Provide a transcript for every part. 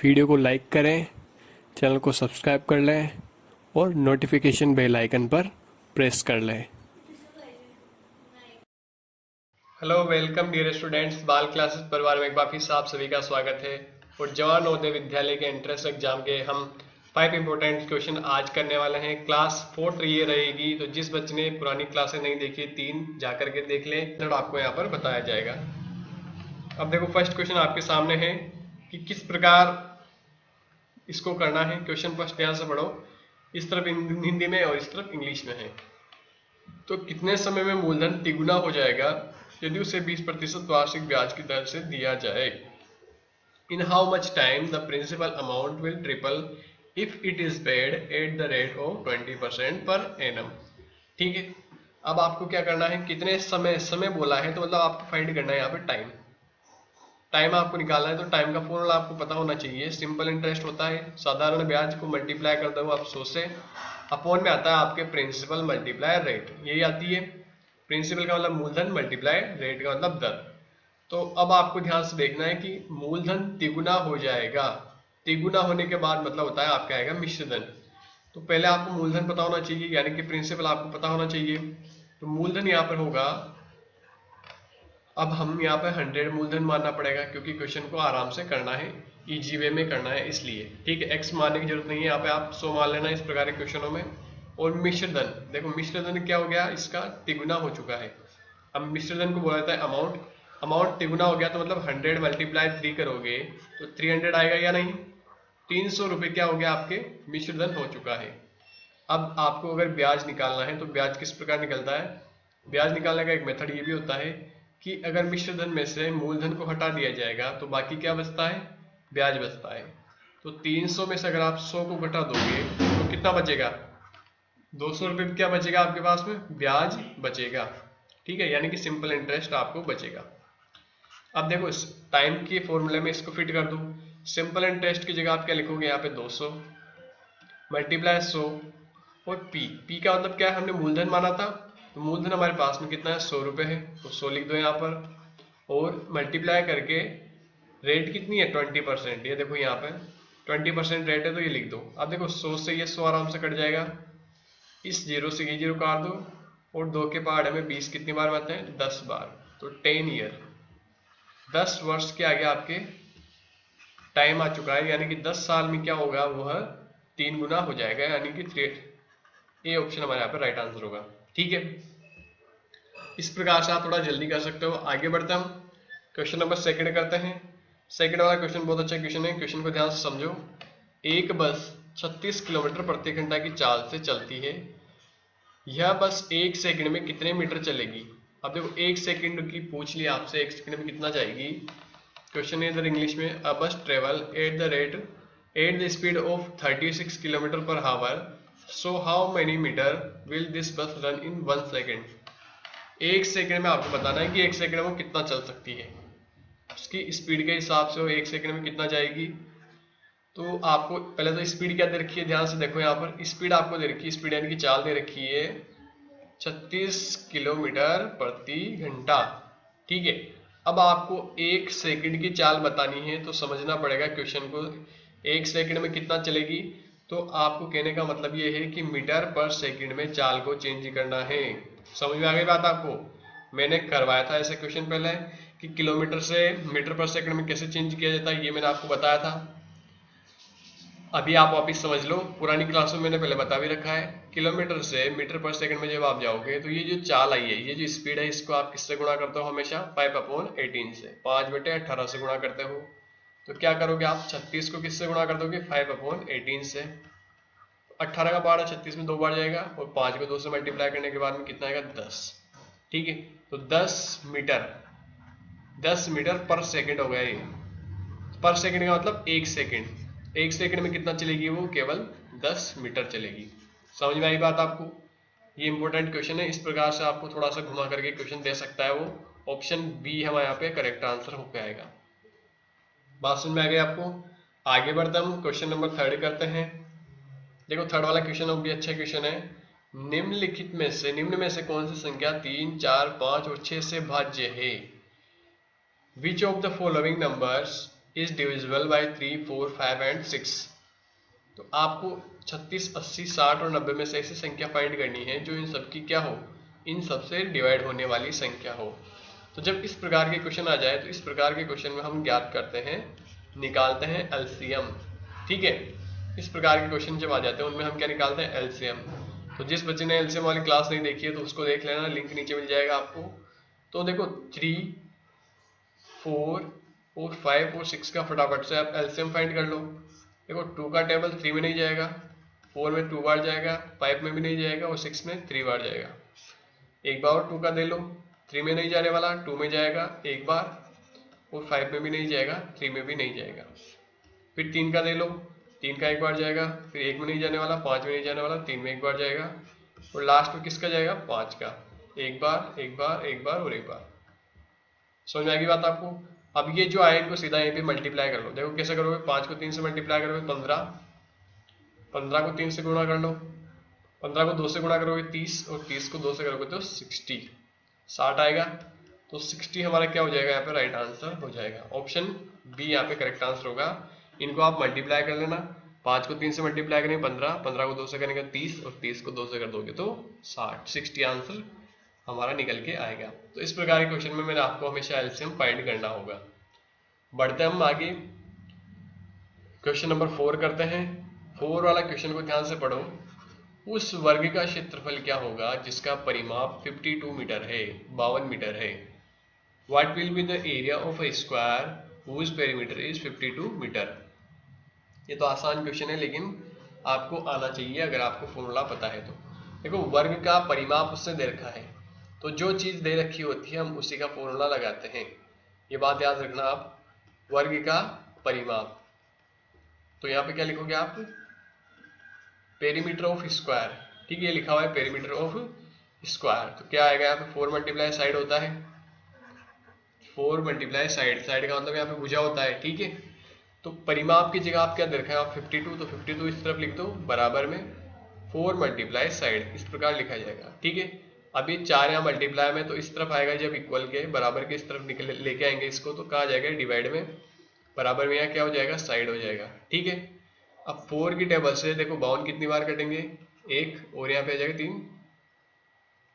Video को like करें, channel को सब्सक्राइब कर लें और नोटिफिकेशन बेल आइकन पर प्रेस कर लें। Hello, welcome dear students. Bal classes परिवार में एक बार फिर से आप सभी का स्वागत है। और जवाहर नवोदय विद्यालय के एंट्रेंस एग्जाम के हम 5 इंपॉर्टेंट क्वेश्चन आज करने वाले हैं। क्लास 4 ये रहेगी, तो जिस बच्चे ने पुरानी क्लासेस नहीं देखी 3 जाकर के देख लें, तो आपको यहाँ पर बताया जाएगा। अब देखो, फर्स्ट क्वेश्चन आपके सामने है कि किस प्रकार इसको करना है। क्वेश्चन फर्स्ट ध्यान से पढ़ो, इस तरफ हिंदी में और इस तरफ इंग्लिश में है। तो कितने समय में मूलधन तिगुना हो जाएगा यदि उसे 20% वार्षिक ब्याज की दर से दिया जाए। In how much time the principal amount will triple if it is paid at the rate of 20% per annum. ठीक है, अब आपको क्या करना है, कितने समय बोला है, तो मतलब आपको फाइंड करना है यहाँ पे टाइम आपको निकालना है। तो टाइम का फॉर्मूला आपको पता होना चाहिए। सिंपल इंटरेस्ट होता है, साधारण ब्याज को मल्टीप्लाई कर दो आप 100 से, अपॉन में आता है आपके प्रिंसिपल मल्टीप्लाई रेट, यही आती है। प्रिंसिपल का मतलब मूलधन, मल्टीप्लाई रेट का मतलब दर। तो अब आपको ध्यान से देखना है कि मूलधन तिगुना हो जाएगा। तिगुना होने के बाद मतलब होता है आपका आएगा मिश्रधन। तो पहले आपको मूलधन पता होना चाहिए, यानी कि प्रिंसिपल आपको पता होना चाहिए। तो मूलधन यहाँ पर होगा, अब हम यहाँ पे 100 मूलधन मानना पड़ेगा, क्योंकि क्वेश्चन को आराम से करना है, इजी वे में करना है इसलिए। ठीक है, एक्स मानने की जरूरत नहीं है, यहाँ पे आप 100 मान लेना इस प्रकार के क्वेश्चनों में। और मिश्रधन, देखो मिश्रधन क्या हो गया, इसका तिगुना हो चुका है। अब मिश्रधन को बोला जाता है अमाउंट। अमाउंट तिगुना हो गया तो मतलब 100 मल्टीप्लाई 3 करोगे तो 300 आएगा या नहीं। 300 रुपये क्या हो गया, आपके मिश्रधन हो चुका है। अब आपको अगर ब्याज निकालना है तो ब्याज किस प्रकार निकलता है। ब्याज निकालने का एक मेथड ये भी होता है कि अगर मिश्रधन में से मूलधन को हटा दिया जाएगा तो बाकी क्या बचता है, ब्याज बचता है। तो 300 में से अगर आप 100 को घटा दोगे तो कितना बचेगा, 200 रुपये क्या बचेगा आपके पास में, ब्याज बचेगा। ठीक है, यानी कि सिंपल इंटरेस्ट आपको बचेगा। अब देखो, इस टाइम के फॉर्मूले में इसको फिट कर दो। सिंपल इंटरेस्ट की जगह आप क्या लिखोगे, यहाँ पे 200 मल्टीप्लाई 100 और पी का मतलब क्या है, हमने मूलधन माना था, तो मूलधन हमारे पास में कितना है, 100 रुपये है, तो 100 लिख दो यहाँ पर। और मल्टीप्लाई करके रेट कितनी है, 20%। ये देखो यहाँ पे 20% रेट है, तो ये लिख दो। अब देखो 100 से ये 100 आराम से कट जाएगा, इस जीरो से ये जीरो काट दो, और 2 के पहाड़े में 20 कितनी बार आते हैं, 10 बार। तो 10 ईयर, 10 वर्ष के आगे आपके टाइम आ चुका है, यानी कि 10 साल में क्या होगा, वह 3 गुना हो जाएगा, यानी कि 3। ये ऑप्शन हमारे यहाँ पे राइट आंसर होगा। ठीक है, इस प्रकार से आप थोड़ा जल्दी कर सकते हो। आगे बढ़ते हम क्वेश्चन नंबर सेकंड करते हैं। सेकंड वाला क्वेश्चन बहुत अच्छा क्वेश्चन है, क्वेश्चन को ध्यान से समझो। एक बस 36 किलोमीटर प्रति घंटा की चाल से चलती है, यह बस 1 सेकंड में कितने मीटर चलेगी। अब देखो 1 सेकंड की पूछ लिया आपसे, 1 सेकंड में कितना जाएगी। क्वेश्चन है इधर इंग्लिश में, a bus travel at the speed of 36 kilometre per hour, so how many metre will this bus run in 1 second. 1 second में आपको बताना है कि 1 सेकेंड में वो कितना चल सकती है, उसकी स्पीड के हिसाब से वो 1 सेकेंड में कितना जाएगी। तो आपको पहले तो स्पीड क्या दे रखी है, ध्यान से देखो। यहाँ पर स्पीड आपको दे रखी है, स्पीड यानी कि चाल दे रखी है 36 किलोमीटर प्रति घंटा। ठीक है, अब आपको 1 सेकंड की चाल बतानी है, तो समझना पड़ेगा क्वेश्चन को। 1 सेकंड में कितना चलेगी, तो आपको कहने का मतलब ये है कि मीटर पर सेकंड में चाल को चेंज करना है। समझ में आ गई बात आपको। मैंने करवाया था ऐसे क्वेश्चन पहले कि किलोमीटर से मीटर पर सेकंड में कैसे चेंज किया जाता है, ये मैंने आपको बताया था। अभी आप वापिस समझ लो, पुरानी क्लास में मैंने पहले बता भी रखा है। किलोमीटर से मीटर पर सेकंड में जब आप जाओगे तो ये जो चाल आई है, ये जो स्पीड है, इसको आप किससे गुणा करते हो, हमेशा 5/18 से, 5/18 से गुणा करते हो। तो क्या करोगे आप, 36 को किससे गुणा कर दोगे, 5/18 से। 18 का पहाड़ा 36 में 2 बार जाएगा, और 5 को 2 से मल्टीप्लाई करने के बाद में कितना आएगा, 10। ठीक है, तो 10 मीटर पर सेकेंड हो गया ये। पर सेकेंड का मतलब 1 सेकेंड। 1 सेकेंड में कितना चलेगी, वो केवल 10 मीटर चलेगी। समझ में आई बात आपको। ये इंपॉर्टेंट क्वेश्चन है, इस प्रकार से आपको थोड़ा सा घुमा करके क्वेश्चन दे सकता है वो। ऑप्शन बी हमारे यहाँ पे करेक्ट आंसर हो आएगा। बात समझ में आ गई आपको। आगे बढ़ते हम क्वेश्चन नंबर 3 करते हैं। देखो थर्ड वाला क्वेश्चन भी अच्छा क्वेश्चन है। निम्न में से कौन सी संख्या 3, 4, 5 और 6 से भाज्य है। Which of the following numbers is divisible by 3, 4, 5 and 6। तो आपको 36, 80, 60 और 90 में से ऐसी संख्या फाइंड करनी है जो इन सब की क्या हो, इन सब से डिवाइड होने वाली संख्या हो। तो जब इस प्रकार के क्वेश्चन आ जाए तो इस प्रकार के क्वेश्चन में हम ज्ञात करते हैं, निकालते हैं एलसीएम। ठीक है, इस प्रकार के क्वेश्चन जब आ जाते हैं उनमें हम क्या निकालते हैं, एलसीएम। तो जिस बच्चे ने एलसीएम वाली क्लास नहीं देखी है तो उसको देख लेना, लिंक नीचे मिल जाएगा आपको। तो देखो 3, 4 और 5 और 6 का फटाफट से आप एलसीएम फाइंड कर लो। देखो 2 का टेबल 3 में नहीं जाएगा, 4 में 2 बार जाएगा, 5 में भी नहीं जाएगा और 6 में 3 बार जाएगा। एक बार और 2 का दे लो, 3 में नहीं जाने वाला, 2 में जाएगा एक बार, और 5 में भी नहीं जाएगा, 3 में भी नहीं जाएगा। फिर 3 का दे लो, 3 का एक बार जाएगा, फिर 1 में नहीं जाने वाला, 5 में नहीं जाने वाला, 3 में एक बार जाएगा, और लास्ट में किसका जाएगा, 5 का, एक बार एक बार एक बार और एक बार। समझ में आएगी बात आपको। अब ये जो आया इनको सीधा यहीं पे मल्टीप्लाई कर लो। देखो कैसे करोगे, 5 को 3 से मल्टीप्लाई करोगे 15, 15 को 3 से गुणा कर लो, 15 को 2 से गुणा करोगे 30, और 30 को 2 से करोगे तो 60 आएगा। तो 60 हमारा क्या हो जाएगा, यहाँ पे राइट आंसर हो जाएगा। ऑप्शन बी यहाँ पे करेक्ट आंसर होगा। इनको आप मल्टीप्लाई कर लेना, 5 को 3 से मल्टीप्लाई करेंगे 15, 15 को 2 से करेंगे 30, और 30 को 2 से कर दोगे तो 60 आंसर हमारा निकल के आएगा। तो इस प्रकार के क्वेश्चन में मैंने आपको हमेशा एलसीएम फाइंड करना होगा। बढ़ते हम आगे, क्वेश्चन नंबर 4 करते हैं। 4 वाला क्वेश्चन को ध्यान से पढ़ो। उस वर्ग का क्षेत्रफल क्या होगा जिसका परिमाप 52 मीटर है, 52 मीटर है। What will be the area of a square whose perimeter is 52 metre. ये तो आसान क्वेश्चन है लेकिन आपको आना चाहिए अगर आपको फॉर्मूला पता है तो। देखो वर्ग का परिमाप उससे दे रखा है, तो जो चीज दे रखी होती है हम उसी का फॉर्मूला लगाते हैं। ये बात याद रखना आप, वर्ग का परिमाप। तो यहाँ पे क्या लिखोगे आप, पेरीमीटर ऑफ स्क्वायर। ठीक है, ये लिखा हुआ है पेरीमीटर ऑफ स्क्वायर। तो क्या आएगा यहाँ पे, 4 मल्टीप्लाई साइड होता है, 4 मल्टीप्लाई साइड, साइड का मतलब यहाँ पे भुजा होता है। ठीक है, तो परिमाप की जगह आप क्या दे रखा है, आप 52, तो 52 इस तरफ लिख दो बराबर में 4 मल्टीप्लाई साइड, इस प्रकार लिखा जाएगा। ठीक है, अभी 4 यहाँ मल्टीप्लाई में तो इस तरफ आएगा, जब इक्वल के बराबर के इस तरफ निकले लेके आएंगे इसको तो कहा जाएगा डिवाइड में, बराबर में यहाँ क्या हो जाएगा, साइड हो जाएगा। ठीक है, अब 4 की टेबल से देखो 52 कितनी बार कटेंगे, 1, और यहाँ पे आ जाएगा 3,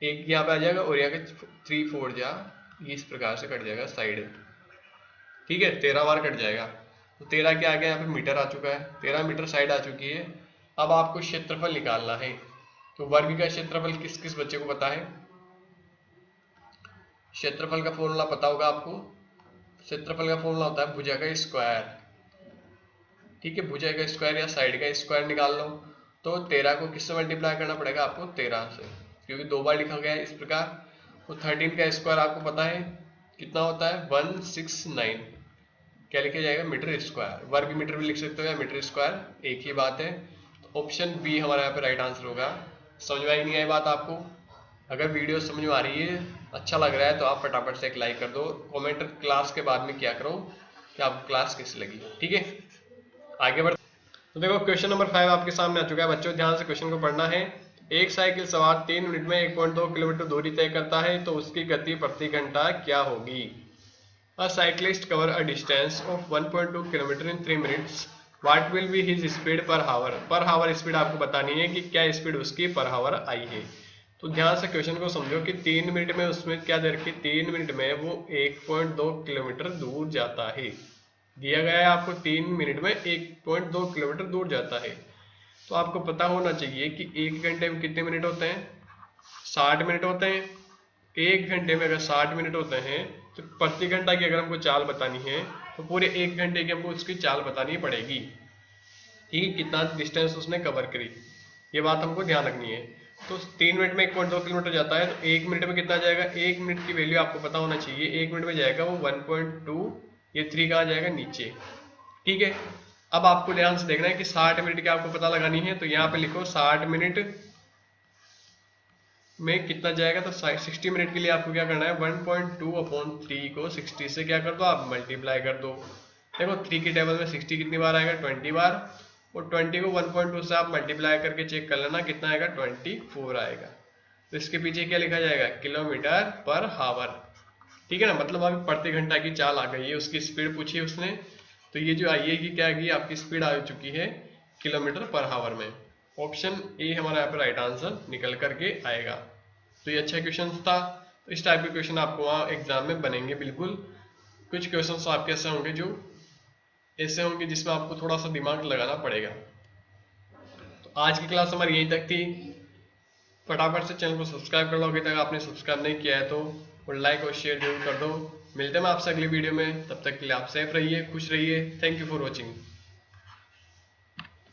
1 यहाँ पे आ जाएगा, और यहाँ के 3, 4 जा, ये इस प्रकार से कट जाएगा साइड। ठीक है, 13 बार कट जाएगा। तो 13 क्या आ गया, यहाँ पे मीटर आ चुका है, 13 मीटर साइड आ चुकी है। अब आपको क्षेत्रफल निकालना है। तो वर्ग का क्षेत्रफल किस किस बच्चे को पता है, क्षेत्रफल का फॉर्मूला पता होगा आपको। क्षेत्रफल का फॉर्मूला होता है भुजा का स्क्वायर। ठीक है, भुजा का स्क्वायर या साइड का स्क्वायर निकाल लो। तो 13 को किससे मल्टीप्लाई करना पड़ेगा आपको, 13 से, क्योंकि 2 बार लिखा गया है इस प्रकार। तो 13 का स्क्वायर आपको पता है कितना होता है, 169, क्या लिखा जाएगा, मीटर स्क्वायर। वर्ग मीटर भी लिख सकते हो या मीटर स्क्वायर, एक ही बात है। तो ऑप्शन बी हमारा यहाँ पे राइट आंसर होगा। समझ में आई नहीं आई बात आपको। अगर वीडियो समझ में आ रही है, अच्छा लग रहा है तो आप फटाफट से एक लाइक कर दो। कमेंट क्लास के बाद में क्या करो कि आपको क्लास कैसी लगी। ठीक है, आगे बढ़। तो देखो क्वेश्चन नंबर 5 आपके सामने आ चुका है। बच्चों ध्यान से क्वेश्चन को पढ़ना है। एक साइकिल सवार 3 मिनट में 1.2 किलोमीटर दूरी तय करता है, तो उसकी गति प्रति घंटा क्या होगी। A cyclist cover a distance of 1.2 kilometre in 3 minutes. What will be his speed per hour? पर हावर स्पीड आपको बतानी है कि क्या स्पीड उसकी पर हावर आई है। तो ध्यान से क्वेश्चन को समझो कि 3 मिनट में उसमें क्या दे रखी, 3 मिनट में वो 1.2 किलोमीटर दूर जाता है। दिया गया है आपको 3 मिनट में 1.2 किलोमीटर दूर जाता है। तो आपको पता होना चाहिए कि 1 घंटे में कितने मिनट होते हैं, 60 मिनट होते हैं। 1 घंटे में अगर 60 मिनट होते हैं तो प्रति घंटा की अगर हमको चाल बतानी है तो पूरे 1 घंटे की हमको उसकी चाल बतानी पड़ेगी। ठीक है, कितना डिस्टेंस उसने कवर करी, ये बात हमको ध्यान रखनी है। तो 3 मिनट में 1.2 किलोमीटर जाता है, तो 1 मिनट में कितना जाएगा, 1 मिनट की वैल्यू आपको पता होना चाहिए। 1 मिनट में जाएगा वो 1.2, ये 3 कहाँ जाएगा, नीचे। ठीक है, अब आपको ध्यान से देखना है कि 60 मिनट की आपको पता लगानी है। तो यहाँ पे लिखो 60 मिनट में कितना जाएगा, तो 60 मिनट के लिए आपको क्या करना है, 1.2/3 को 60 से क्या कर दो, आप मल्टीप्लाई कर दो। देखो 3 की टेबल में 60 कितनी बार आएगा, 20 बार, और 20 को 1.2 से आप मल्टीप्लाई करके चेक कर लेना कितना आएगा, 24 आएगा। तो इसके पीछे क्या लिखा जाएगा, किलोमीटर पर हावर। ठीक है ना, मतलब अभी प्रति घंटा की चाल आ गई है, उसकी स्पीड पूछी उसने, तो तो ये जो आई है कि क्या है, आपकी स्पीड आ चुकी है किलोमीटर पर आवर में। ऑप्शन ए हमारा यहाँ पे राइट आंसर निकल करके आएगा। तो ये अच्छा क्वेश्चन था। तो इस टाइप के क्वेश्चन आपको वहाँ एग्जाम में बनेंगे बिल्कुल। कुछ क्वेश्चन आपके ऐसे होंगे जो ऐसे होंगे जिसमें आपको थोड़ा सा दिमाग लगाना पड़ेगा। तो आज की क्लास हमारी यहीं तक थी। फटाफट से चैनल को सब्सक्राइब कर लो अभी तक आपने सब्सक्राइब नहीं किया है तो, और लाइक और शेयर जरूर कर दो। मिलते हैं मैं आपसे अगली वीडियो में, तब तक के लिए आप सेफ रहिए, खुश रहिए। Thank you for watching.